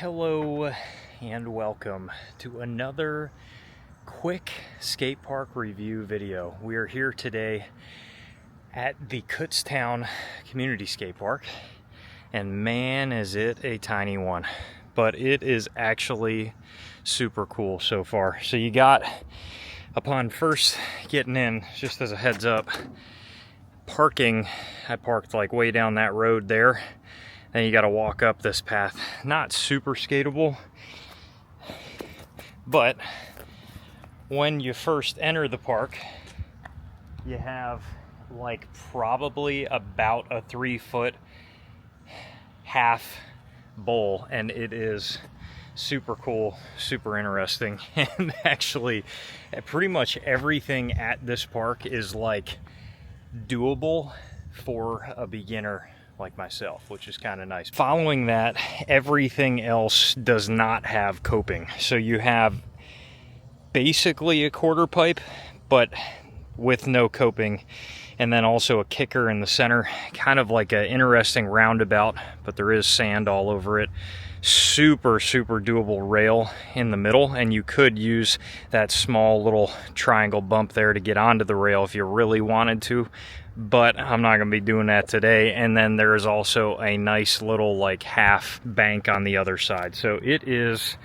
Hello and welcome to another quick skate park review video. We are here today at the Kutztown community skate park, and man is it a tiny one, but it is actually super cool so far. So you got, upon first getting in, just as a heads up, parking. I parked like way down that road there. Then you got to walk up this path. Not super skatable, but when you first enter the park, you have like probably about a 3-foot half bowl, and it is super cool, super interesting. And actually, pretty much everything at this park is like doable for a beginner like myself, which is kind of nice. Following that, everything else does not have coping. So you have basically a quarter pipe, but with no coping, and then also a kicker in the center, kind of like an interesting roundabout, but there is sand all over it. Super doable rail in the middle, and you could use that small little triangle bump there to get onto the rail if you really wanted to, but I'm not going to be doing that today. And then there is also a nice little like half bank on the other side. So it is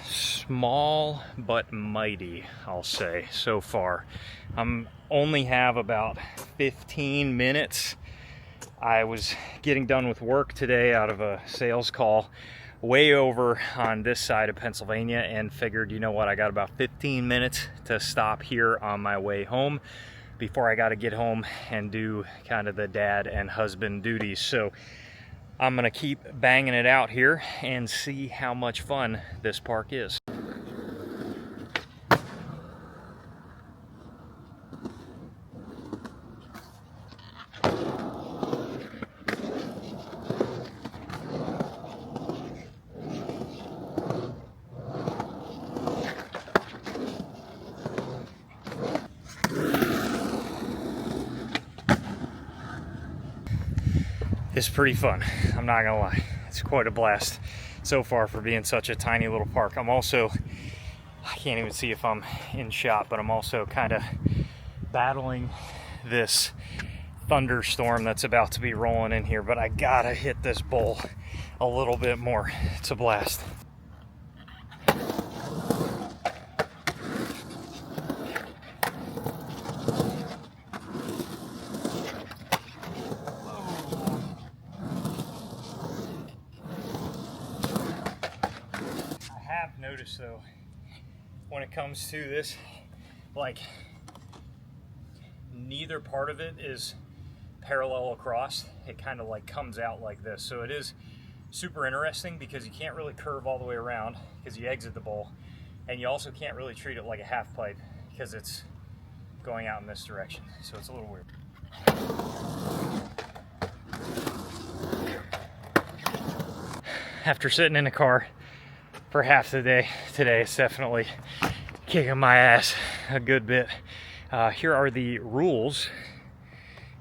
small but mighty, I'll say, so far. Only have about 15 minutes. I was getting done with work today out of a sales call way over on this side of Pennsylvania, and figured, you know what, I got about 15 minutes to stop here on my way home before I got to get home and do kind of the dad and husband duties. So I'm gonna keep banging it out here and see how much fun this park is. It's pretty fun, I'm not gonna lie. It's quite a blast so far for being such a tiny little park. I can't even see if I'm in shot, but I'm also kind of battling this thunderstorm that's about to be rolling in here, but I gotta hit this bowl a little bit more. It's a blast. Notice though, when it comes to this, like, neither part of it is parallel across. It kind of like comes out like this, so it is super interesting because you can't really curve all the way around because you exit the bowl, and you also can't really treat it like a half pipe because it's going out in this direction, so it's a little weird. After sitting in the car for half the day today, it's definitely kicking my ass a good bit. Here are the rules,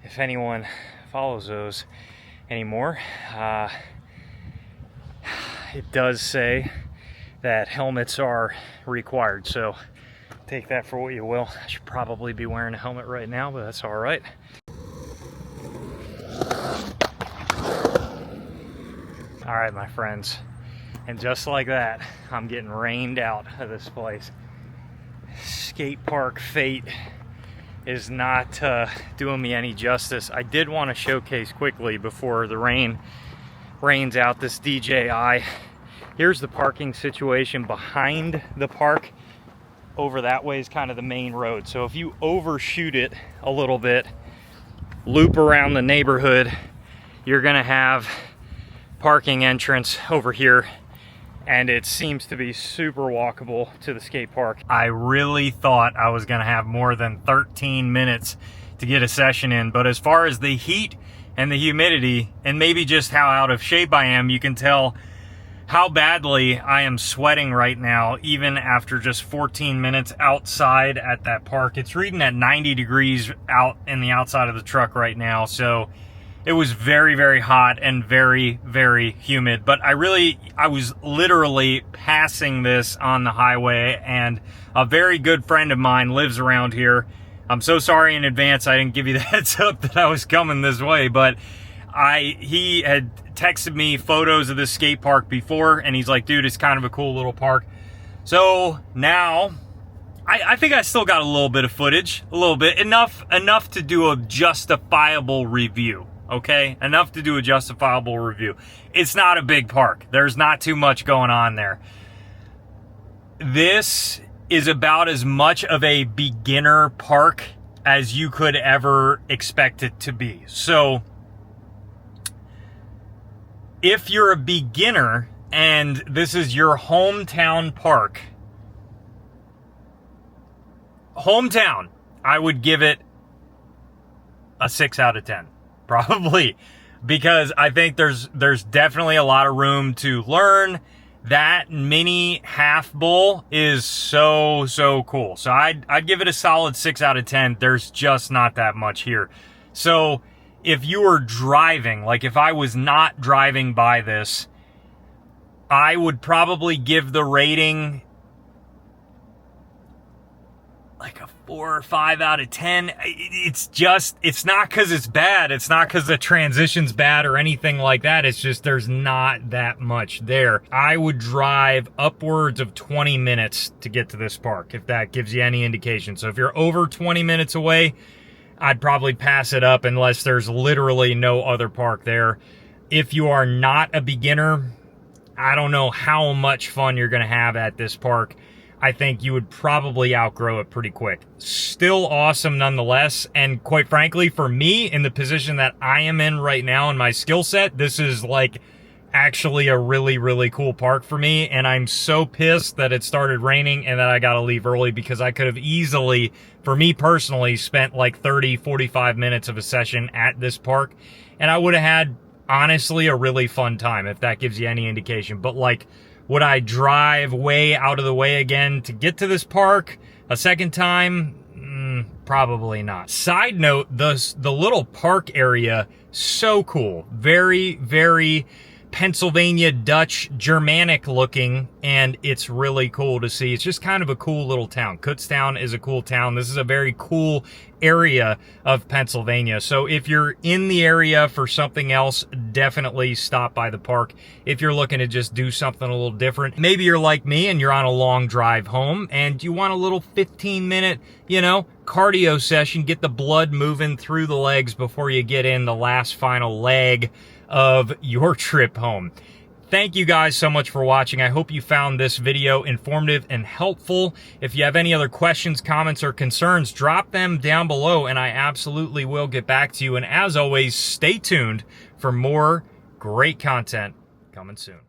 if anyone follows those anymore. It does say that helmets are required, so take that for what you will. I should probably be wearing a helmet right now, but that's all right. All right, my friends. And just like that, I'm getting rained out of this place. Skate park fate is not doing me any justice. I did want to showcase quickly before the rain rains out this DJI. Here's the parking situation behind the park. Over that way is kind of the main road. So if you overshoot it a little bit, loop around the neighborhood, you're gonna have parking entrance over here, and it seems to be super walkable to the skate park. I really thought I was gonna have more than 13 minutes to get a session in, but as far as the heat and the humidity, and maybe just how out of shape I am, you can tell how badly I am sweating right now, even after just 14 minutes outside at that park. It's reading at 90 degrees out in the outside of the truck right now, so It was very, very hot and very, very humid. But I was literally passing this on the highway, and a very good friend of mine lives around here. I'm so sorry in advance I didn't give you the heads up that I was coming this way, but he had texted me photos of this skate park before, and he's like, dude, it's kind of a cool little park. So now I think I still got a little bit of footage, a little bit, enough to do a justifiable review, okay? Enough to do a justifiable review. It's not a big park. There's not too much going on there. This is about as much of a beginner park as you could ever expect it to be. So if you're a beginner and this is your hometown park, I would give it a 6 out of 10, probably, because I think there's definitely a lot of room to learn. That mini half bowl is so cool. So I'd give it a solid 6 out of 10. There's just not that much here. So if you were driving, like if I was not driving by this, I would probably give the rating like a 4 or 5 out of 10. It's not because it's bad. It's not because the transition's bad or anything like that. It's just there's not that much there. I would drive upwards of 20 minutes to get to this park, if that gives you any indication. So if you're over 20 minutes away, I'd probably pass it up unless there's literally no other park there. If you are not a beginner, I don't know how much fun you're going to have at this park. I think you would probably outgrow it pretty quick. Still awesome nonetheless, and quite frankly, for me, in the position that I am in right now in my skill set, this is like actually a really cool park for me, and I'm so pissed that it started raining and that I gotta leave early, because I could have easily, for me personally, spent like 30-45 minutes of a session at this park, and I would have had, honestly, a really fun time, if that gives you any indication. But like, would I drive way out of the way again to get to this park a second time? Probably not. Side note, the little park area, so cool. Very Pennsylvania Dutch Germanic looking, and it's really cool to see. It's just kind of a cool little town. Kutztown is a cool town. This is a very cool area of Pennsylvania. So if you're in the area for something else, definitely stop by the park. If you're looking to just do something a little different, maybe you're like me and you're on a long drive home and you want a little 15-minute, cardio session, get the blood moving through the legs before you get in the last final leg of your trip home. Thank you guys so much for watching. I hope you found this video informative and helpful. If you have any other questions, comments, or concerns, drop them down below and I absolutely will get back to you. And as always, stay tuned for more great content coming soon.